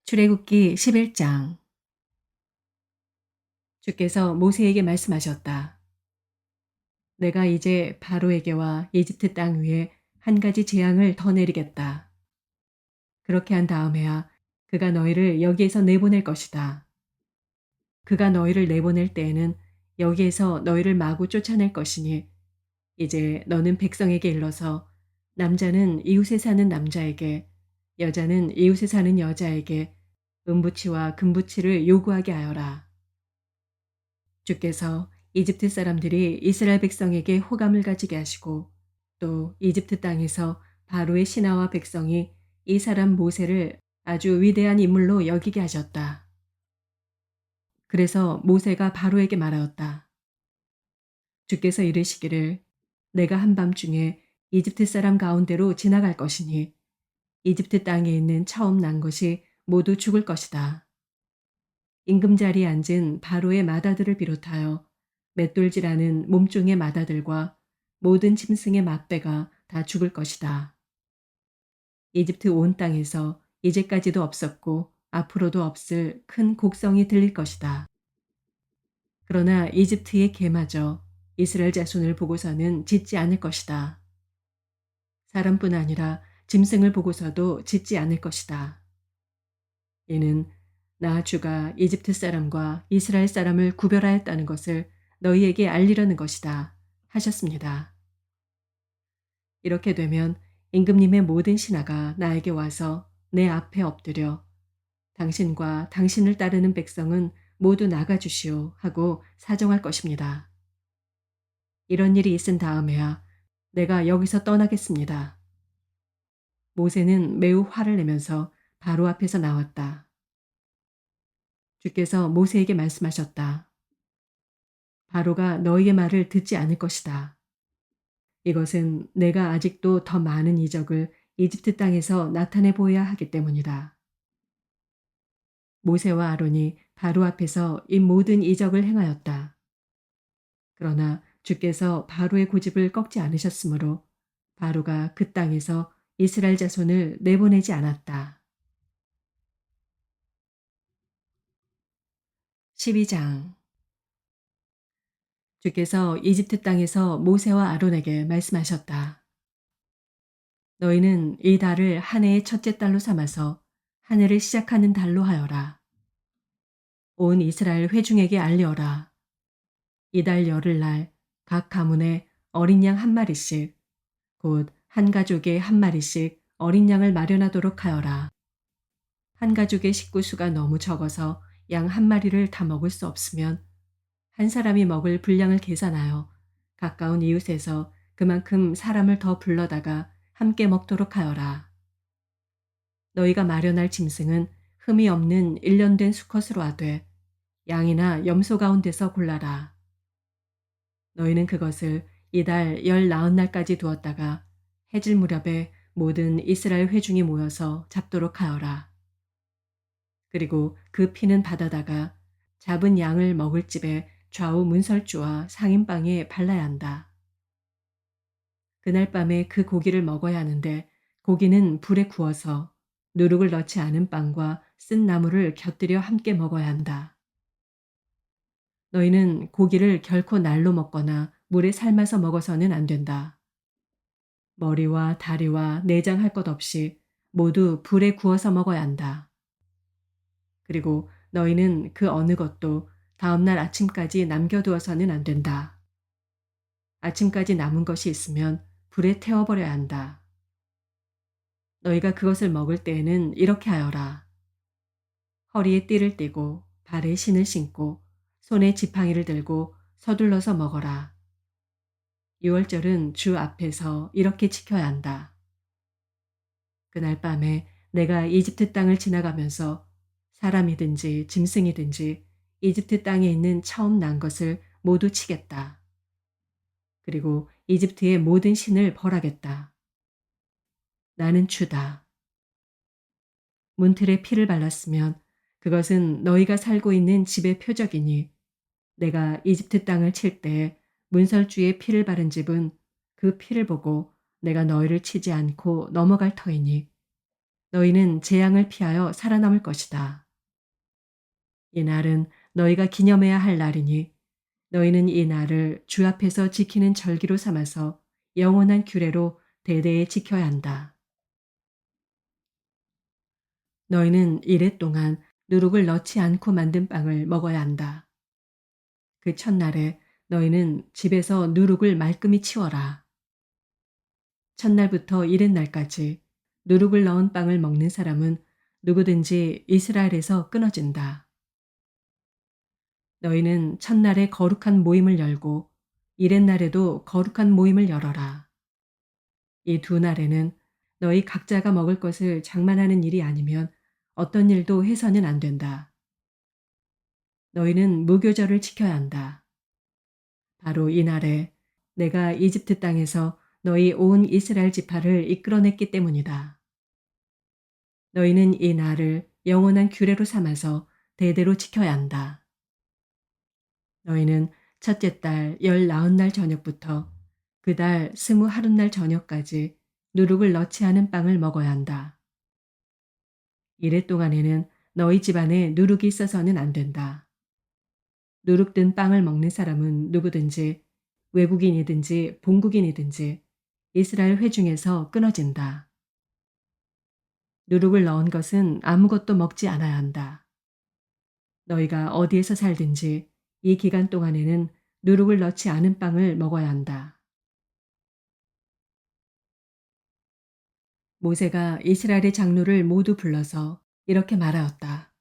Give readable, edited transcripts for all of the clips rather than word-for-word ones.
출애굽기 11장. 주께서 모세에게 말씀하셨다. 내가 이제 바로에게와 이집트 땅 위에 한 가지 재앙을 더 내리겠다. 그렇게 한 다음에야 그가 너희를 여기에서 내보낼 것이다. 그가 너희를 내보낼 때에는 여기에서 너희를 마구 쫓아낼 것이니 이제 너는 백성에게 일러서 남자는 이웃에 사는 남자에게, 여자는 이웃에 사는 여자에게 은부치와 금부치를 요구하게 하여라. 주께서 이집트 사람들이 이스라엘 백성에게 호감을 가지게 하시고 또 이집트 땅에서 바로의 신하와 백성이 이 사람 모세를 아주 위대한 인물로 여기게 하셨다. 그래서 모세가 바로에게 말하였다. 주께서 이르시기를 내가 한밤중에 이집트 사람 가운데로 지나갈 것이니 이집트 땅에 있는 처음 난 것이 모두 죽을 것이다. 임금 자리에 앉은 바로의 마다들을 비롯하여 맷돌질하는 몸종의 마다들과 모든 짐승의 막대가 다 죽을 것이다. 이집트 온 땅에서 이제까지도 없었고 앞으로도 없을 큰 곡성이 들릴 것이다. 그러나 이집트의 개마저 이스라엘 자손을 보고서는 짖지 않을 것이다. 사람뿐 아니라 짐승을 보고서도 짖지 않을 것이다. 이는 나 주가 이집트 사람과 이스라엘 사람을 구별하였다는 것을 너희에게 알리려는 것이다. 하셨습니다. 이렇게 되면 임금님의 모든 신하가 나에게 와서 내 앞에 엎드려 당신과 당신을 따르는 백성은 모두 나가주시오 하고 사정할 것입니다. 이런 일이 있은 다음에야 내가 여기서 떠나겠습니다. 모세는 매우 화를 내면서 바로 앞에서 나왔다. 주께서 모세에게 말씀하셨다. 바로가 너희의 말을 듣지 않을 것이다. 이것은 내가 아직도 더 많은 이적을 이집트 땅에서 나타내 보여야 하기 때문이다. 모세와 아론이 바로 앞에서 이 모든 이적을 행하였다. 그러나 주께서 바로의 고집을 꺾지 않으셨으므로 바로가 그 땅에서 이스라엘 자손을 내보내지 않았다. 12장. 주께서 이집트 땅에서 모세와 아론에게 말씀하셨다. 너희는 이 달을 한 해의 첫째 달로 삼아서 한 해를 시작하는 달로 하여라. 온 이스라엘 회중에게 알려라. 이달 열흘날 각 가문에 어린 양 한 마리씩, 곧 한 가족에 한 마리씩 어린 양을 마련하도록 하여라. 한 가족의 식구 수가 너무 적어서 양 한 마리를 다 먹을 수 없으면 한 사람이 먹을 분량을 계산하여 가까운 이웃에서 그만큼 사람을 더 불러다가 함께 먹도록 하여라. 너희가 마련할 짐승은 흠이 없는 일련된 수컷으로 하되 양이나 염소 가운데서 골라라. 너희는 그것을 이달 19날까지 두었다가 해질 무렵에 모든 이스라엘 회중이 모여서 잡도록 하여라. 그리고 그 피는 받아다가 잡은 양을 먹을 집에 좌우 문설주와 상인방에 발라야 한다. 그날 밤에 그 고기를 먹어야 하는데 고기는 불에 구워서 누룩을 넣지 않은 빵과 쓴 나물을 곁들여 함께 먹어야 한다. 너희는 고기를 결코 날로 먹거나 물에 삶아서 먹어서는 안 된다. 머리와 다리와 내장 할 것 없이 모두 불에 구워서 먹어야 한다. 그리고 너희는 그 어느 것도 다음날 아침까지 남겨두어서는 안 된다. 아침까지 남은 것이 있으면 불에 태워버려야 한다. 너희가 그것을 먹을 때에는 이렇게 하여라. 허리에 띠를 띠고 발에 신을 신고 손에 지팡이를 들고 서둘러서 먹어라. 유월절은 주 앞에서 이렇게 지켜야 한다. 그날 밤에 내가 이집트 땅을 지나가면서 사람이든지 짐승이든지 이집트 땅에 있는 처음 난 것을 모두 치겠다. 그리고 이집트의 모든 신을 벌하겠다. 나는 주다. 문틀에 피를 발랐으면 그것은 너희가 살고 있는 집의 표적이니 내가 이집트 땅을 칠 때 문설주에 피를 바른 집은 그 피를 보고 내가 너희를 치지 않고 넘어갈 터이니 너희는 재앙을 피하여 살아남을 것이다. 이 날은 너희가 기념해야 할 날이니 너희는 이 날을 주 앞에서 지키는 절기로 삼아서 영원한 규례로 대대에 지켜야 한다. 너희는 이래 동안 누룩을 넣지 않고 만든 빵을 먹어야 한다. 그 첫날에 너희는 집에서 누룩을 말끔히 치워라. 첫날부터 이른 날까지 누룩을 넣은 빵을 먹는 사람은 누구든지 이스라엘에서 끊어진다. 너희는 첫날에 거룩한 모임을 열고 이렛날에도 거룩한 모임을 열어라. 이 두 날에는 너희 각자가 먹을 것을 장만하는 일이 아니면 어떤 일도 해서는 안 된다. 너희는 무교절을 지켜야 한다. 바로 이 날에 내가 이집트 땅에서 너희 온 이스라엘 지파를 이끌어냈기 때문이다. 너희는 이 날을 영원한 규례로 삼아서 대대로 지켜야 한다. 너희는 첫째 달 19날 저녁부터 그 달 21날 저녁까지 누룩을 넣지 않은 빵을 먹어야 한다. 이래 동안에는 너희 집안에 누룩이 있어서는 안 된다. 누룩 든 빵을 먹는 사람은 누구든지 외국인이든지 본국인이든지 이스라엘 회중에서 끊어진다. 누룩을 넣은 것은 아무것도 먹지 않아야 한다. 너희가 어디에서 살든지 이 기간 동안에는 누룩을 넣지 않은 빵을 먹어야 한다. 모세가 이스라엘의 장로를 모두 불러서 이렇게 말하였다.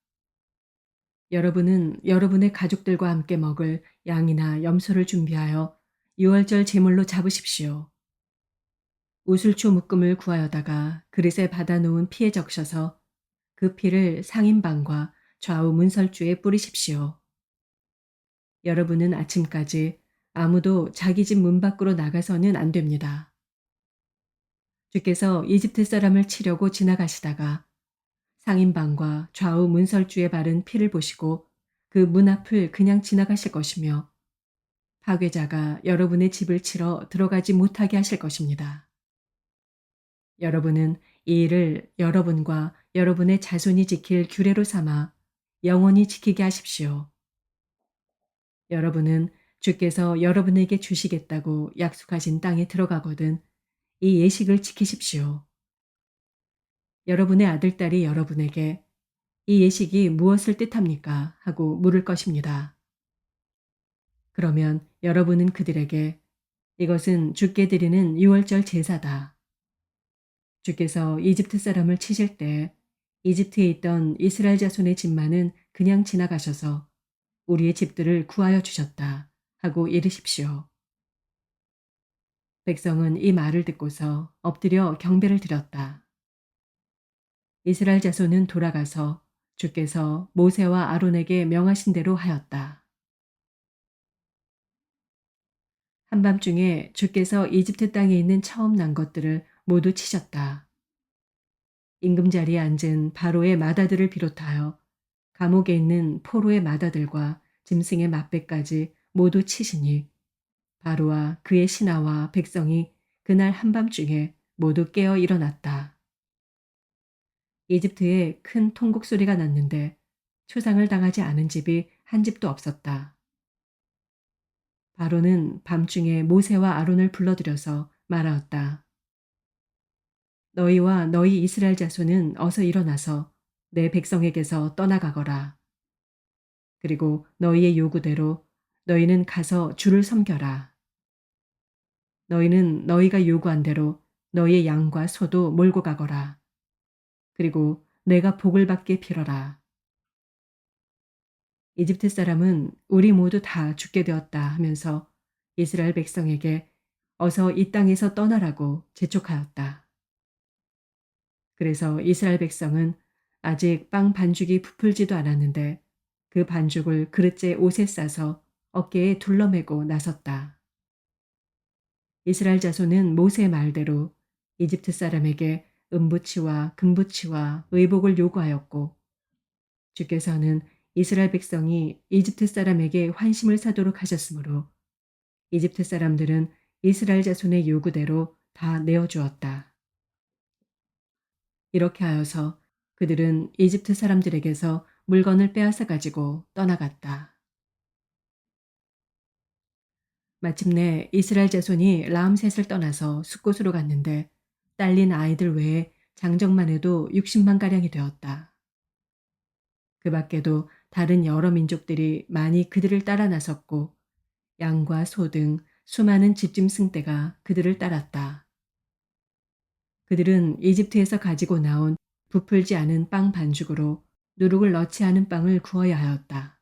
여러분은 여러분의 가족들과 함께 먹을 양이나 염소를 준비하여 유월절 제물로 잡으십시오. 우슬초 묶음을 구하여다가 그릇에 받아놓은 피에 적셔서 그 피를 상인방과 좌우 문설주에 뿌리십시오. 여러분은 아침까지 아무도 자기 집 문 밖으로 나가서는 안 됩니다. 주께서 이집트 사람을 치려고 지나가시다가 상인방과 좌우 문설주에 바른 피를 보시고 그 문 앞을 그냥 지나가실 것이며 파괴자가 여러분의 집을 치러 들어가지 못하게 하실 것입니다. 여러분은 이 일을 여러분과 여러분의 자손이 지킬 규례로 삼아 영원히 지키게 하십시오. 여러분은 주께서 여러분에게 주시겠다고 약속하신 땅에 들어가거든 이 예식을 지키십시오. 여러분의 아들딸이 여러분에게 이 예식이 무엇을 뜻합니까? 하고 물을 것입니다. 그러면 여러분은 그들에게 이것은 주께 드리는 유월절 제사다. 주께서 이집트 사람을 치실 때 이집트에 있던 이스라엘 자손의 집만은 그냥 지나가셔서 우리의 집들을 구하여 주셨다 하고 이르십시오. 백성은 이 말을 듣고서 엎드려 경배를 드렸다. 이스라엘 자손은 돌아가서 주께서 모세와 아론에게 명하신 대로 하였다. 한밤중에 주께서 이집트 땅에 있는 처음 난 것들을 모두 치셨다. 임금자리에 앉은 바로의 마다들을 비롯하여 감옥에 있는 포로의 마다들과 짐승의 맛배까지 모두 치시니 바로와 그의 신하와 백성이 그날 한밤중에 모두 깨어 일어났다. 이집트에 큰 통곡 소리가 났는데 초상을 당하지 않은 집이 한 집도 없었다. 바로는 밤중에 모세와 아론을 불러들여서 말하였다. 너희와 너희 이스라엘 자손은 어서 일어나서 내 백성에게서 떠나가거라. 그리고 너희의 요구대로 너희는 가서 주를 섬겨라. 너희는 너희가 요구한 대로 너희의 양과 소도 몰고 가거라. 그리고 내가 복을 받게 빌어라. 이집트 사람은 우리 모두 다 죽게 되었다 하면서 이스라엘 백성에게 어서 이 땅에서 떠나라고 재촉하였다. 그래서 이스라엘 백성은 아직 빵 반죽이 부풀지도 않았는데 그 반죽을 그릇째 옷에 싸서 어깨에 둘러매고 나섰다. 이스라엘 자손은 모세의 말대로 이집트 사람에게 은부치와 금부치와 의복을 요구하였고 주께서는 이스라엘 백성이 이집트 사람에게 환심을 사도록 하셨으므로 이집트 사람들은 이스라엘 자손의 요구대로 다 내어주었다. 이렇게 하여서 그들은 이집트 사람들에게서 물건을 빼앗아 가지고 떠나갔다. 마침내 이스라엘 자손이 라암셋을 떠나서 숫곳으로 갔는데 딸린 아이들 외에 장정만 해도 60만 가량이 되었다. 그 밖에도 다른 여러 민족들이 많이 그들을 따라 나섰고 양과 소 등 수많은 집짐승떼가 그들을 따랐다. 그들은 이집트에서 가지고 나온 부풀지 않은 빵 반죽으로 누룩을 넣지 않은 빵을 구워야 하였다.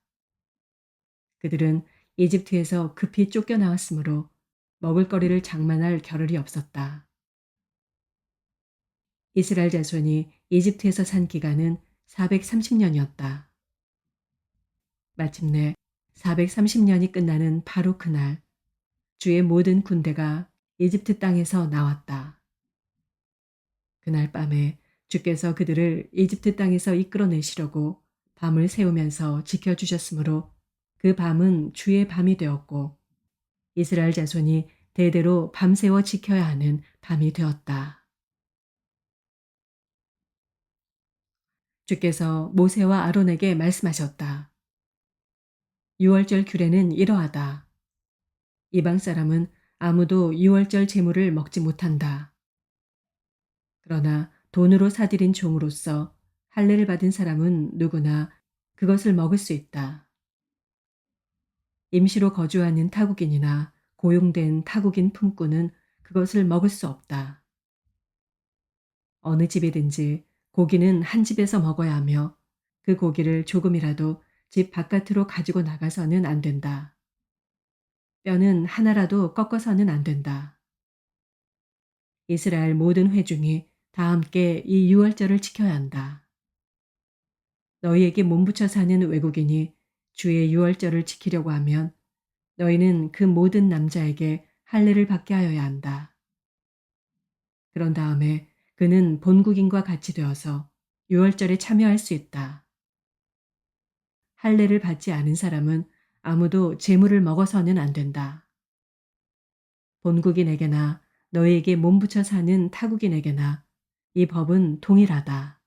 그들은 이집트에서 급히 쫓겨나왔으므로 먹을거리를 장만할 겨를이 없었다. 이스라엘 자손이 이집트에서 산 기간은 430년이었다. 마침내 430년이 끝나는 바로 그날 주의 모든 군대가 이집트 땅에서 나왔다. 그날 밤에 주께서 그들을 이집트 땅에서 이끌어내시려고 밤을 새우면서 지켜주셨으므로 그 밤은 주의 밤이 되었고 이스라엘 자손이 대대로 밤새워 지켜야 하는 밤이 되었다. 주께서 모세와 아론에게 말씀하셨다. 유월절 규례는 이러하다. 이방 사람은 아무도 유월절 제물을 먹지 못한다. 그러나 돈으로 사들인 종으로서 할례를 받은 사람은 누구나 그것을 먹을 수 있다. 임시로 거주하는 타국인이나 고용된 타국인 품꾼은 그것을 먹을 수 없다. 어느 집이든지 고기는 한 집에서 먹어야 하며 그 고기를 조금이라도 집 바깥으로 가지고 나가서는 안 된다. 뼈는 하나라도 꺾어서는 안 된다. 이스라엘 모든 회중이 다 함께 이 유월절을 지켜야 한다. 너희에게 몸붙여 사는 외국인이 주의 유월절을 지키려고 하면 너희는 그 모든 남자에게 할례를 받게 하여야 한다. 그런 다음에 그는 본국인과 같이 되어서 유월절에 참여할 수 있다. 할례를 받지 않은 사람은 아무도 제물을 먹어서는 안 된다. 본국인에게나 너희에게 몸붙여 사는 타국인에게나 이 법은 동일하다.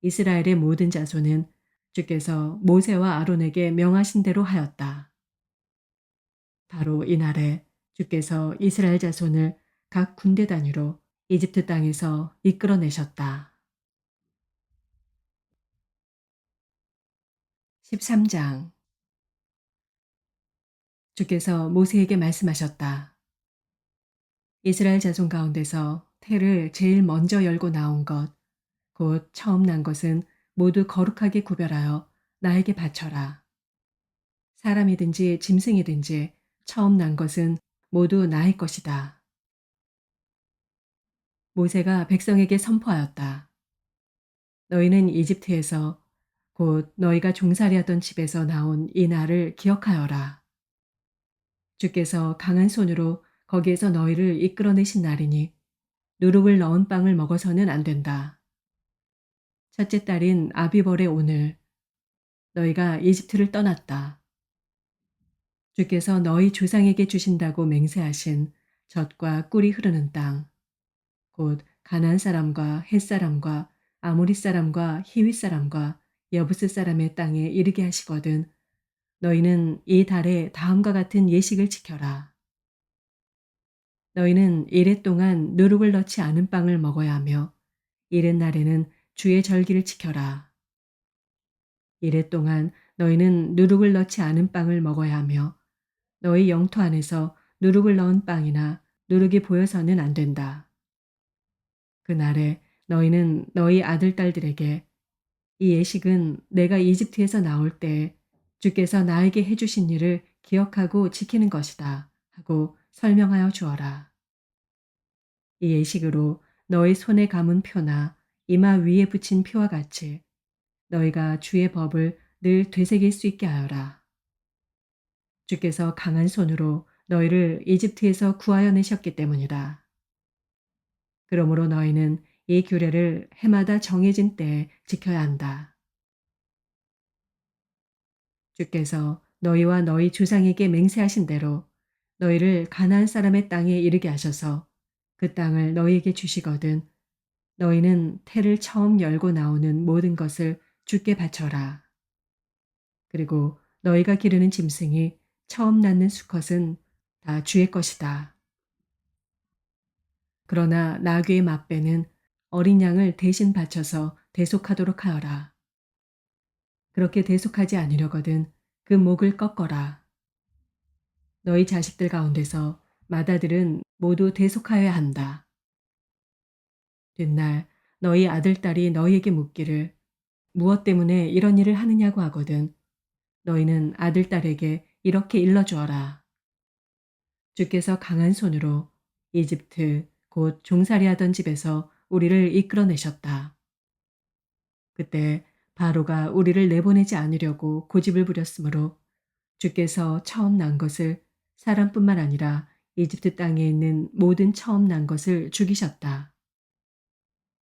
이스라엘의 모든 자손은 주께서 모세와 아론에게 명하신 대로 하였다. 바로 이날에 주께서 이스라엘 자손을 각 군대 단위로 이집트 땅에서 이끌어내셨다. 13장. 주께서 모세에게 말씀하셨다. 이스라엘 자손 가운데서 태를 제일 먼저 열고 나온 것, 곧 처음 난 것은 모두 거룩하게 구별하여 나에게 바쳐라. 사람이든지 짐승이든지 처음 난 것은 모두 나의 것이다. 모세가 백성에게 선포하였다. 너희는 이집트에서 곧 너희가 종살이하던 집에서 나온 이 날을 기억하여라. 주께서 강한 손으로 거기에서 너희를 이끌어내신 날이니 누룩을 넣은 빵을 먹어서는 안 된다. 첫째 달인 아비벌의 오늘 너희가 이집트를 떠났다. 주께서 너희 조상에게 주신다고 맹세하신 젖과 꿀이 흐르는 땅, 곧 가나안 사람과 헷 사람과 아모리 사람과 히윗 사람과 여부스 사람의 땅에 이르게 하시거든 너희는 이 달에 다음과 같은 예식을 지켜라. 너희는 이래 동안 누룩을 넣지 않은 빵을 먹어야 하며 이른 날에는 주의 절기를 지켜라. 이래 동안 너희는 누룩을 넣지 않은 빵을 먹어야 하며 너희 영토 안에서 누룩을 넣은 빵이나 누룩이 보여서는 안 된다. 그날에 너희는 너희 아들 딸들에게 이 예식은 내가 이집트에서 나올 때 주께서 나에게 해주신 일을 기억하고 지키는 것이다 하고 설명하여 주어라. 이 예식으로 너희 손에 감은 표나 이마 위에 붙인 표와 같이 너희가 주의 법을 늘 되새길 수 있게 하여라. 주께서 강한 손으로 너희를 이집트에서 구하여 내셨기 때문이다. 그러므로 너희는 이 규례를 해마다 정해진 때에 지켜야 한다. 주께서 너희와 너희 조상에게 맹세하신 대로 너희를 가나안 사람의 땅에 이르게 하셔서 그 땅을 너희에게 주시거든 너희는 태를 처음 열고 나오는 모든 것을 주께 바쳐라. 그리고 너희가 기르는 짐승이 처음 낳는 수컷은 다 주의 것이다. 그러나 나귀의 맏배는 어린 양을 대신 바쳐서 대속하도록 하여라. 그렇게 대속하지 않으려거든 그 목을 꺾어라. 너희 자식들 가운데서 맏아들은 모두 대속하여야 한다. 뒷날 너희 아들, 딸이 너희에게 묻기를 무엇 때문에 이런 일을 하느냐고 하거든 너희는 아들, 딸에게 이렇게 일러주어라. 주께서 강한 손으로 이집트 곧 종살이하던 집에서 우리를 이끌어내셨다. 그때 바로가 우리를 내보내지 않으려고 고집을 부렸으므로 주께서 처음 난 것을 사람뿐만 아니라 이집트 땅에 있는 모든 처음 난 것을 죽이셨다.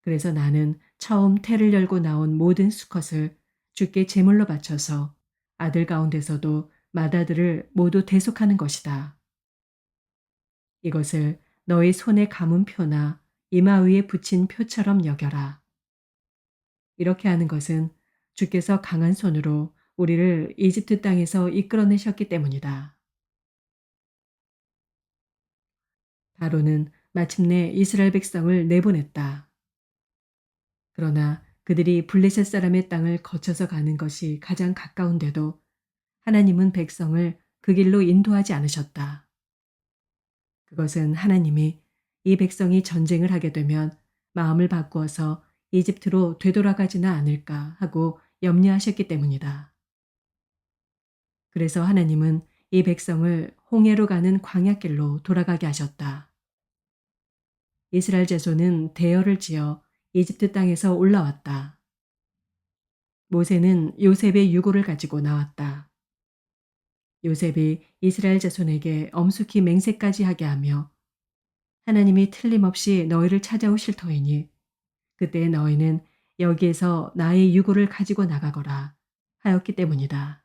그래서 나는 처음 태를 열고 나온 모든 수컷을 주께 제물로 바쳐서 아들 가운데서도 맏아들을 모두 대속하는 것이다. 이것을 너희 손에 감은 표나 이마 위에 붙인 표처럼 여겨라. 이렇게 하는 것은 주께서 강한 손으로 우리를 이집트 땅에서 이끌어내셨기 때문이다. 바로는 마침내 이스라엘 백성을 내보냈다. 그러나 그들이 블레셋 사람의 땅을 거쳐서 가는 것이 가장 가까운데도 하나님은 백성을 그 길로 인도하지 않으셨다. 그것은 하나님이 이 백성이 전쟁을 하게 되면 마음을 바꾸어서 이집트로 되돌아가지는 않을까 하고 염려하셨기 때문이다. 그래서 하나님은 이 백성을 홍해로 가는 광야길로 돌아가게 하셨다. 이스라엘 자손은 대열을 지어 이집트 땅에서 올라왔다. 모세는 요셉의 유고를 가지고 나왔다. 요셉이 이스라엘 자손에게 엄숙히 맹세까지 하게 하며 하나님이 틀림없이 너희를 찾아오실 터이니 그때 너희는 여기에서 나의 유고를 가지고 나가거라 하였기 때문이다.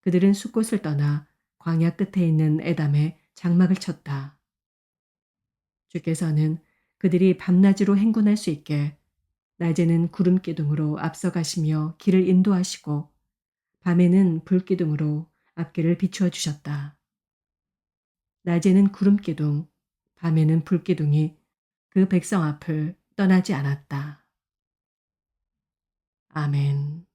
그들은 숫곳을 떠나 광야 끝에 있는 에담에 장막을 쳤다. 주께서는 그들이 밤낮으로 행군할 수 있게 낮에는 구름 기둥으로 앞서가시며 길을 인도하시고 밤에는 불 기둥으로 앞길을 비추어 주셨다. 낮에는 구름 기둥, 밤에는 불 기둥이 그 백성 앞을 떠나지 않았다. 아멘.